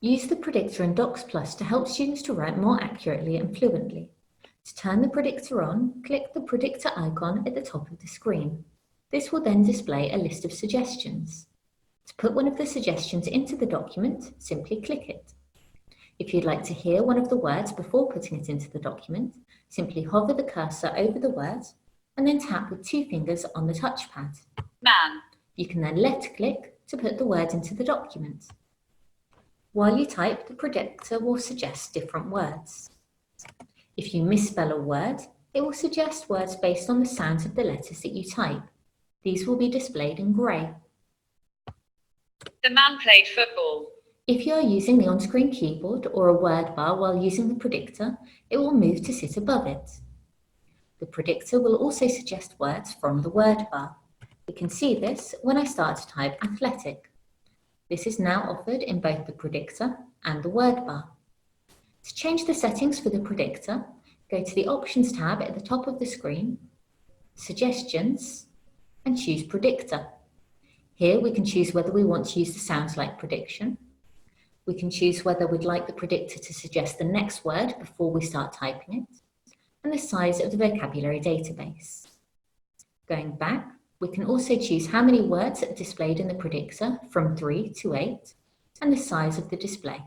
Use the Predictor in Docs Plus to help students to write more accurately and fluently. To turn the Predictor on, click the Predictor icon at the top of the screen. This will then display a list of suggestions. To put one of the suggestions into the document, simply click it. If you'd like to hear one of the words before putting it into the document, simply hover the cursor over the word and then tap with 2 fingers on the touchpad. Man. You can then left-click to put the word into the document. While you type, the Predictor will suggest different words. If you misspell a word, it will suggest words based on the sounds of the letters that you type. These will be displayed in grey. The man played football. If you are using the on-screen keyboard or a word bar while using the Predictor, it will move to sit above it. The Predictor will also suggest words from the word bar. We can see this when I start to type athletic. This is now offered in both the Predictor and the word bar. To change the settings for the Predictor, go to the Options tab at the top of the screen, Suggestions, and choose Predictor. Here we can choose whether we want to use the sounds like prediction. We can choose whether we'd like the Predictor to suggest the next word before we start typing it, and the size of the vocabulary database. Going back, we can also choose how many words are displayed in the Predictor from 3 to 8, and the size of the display.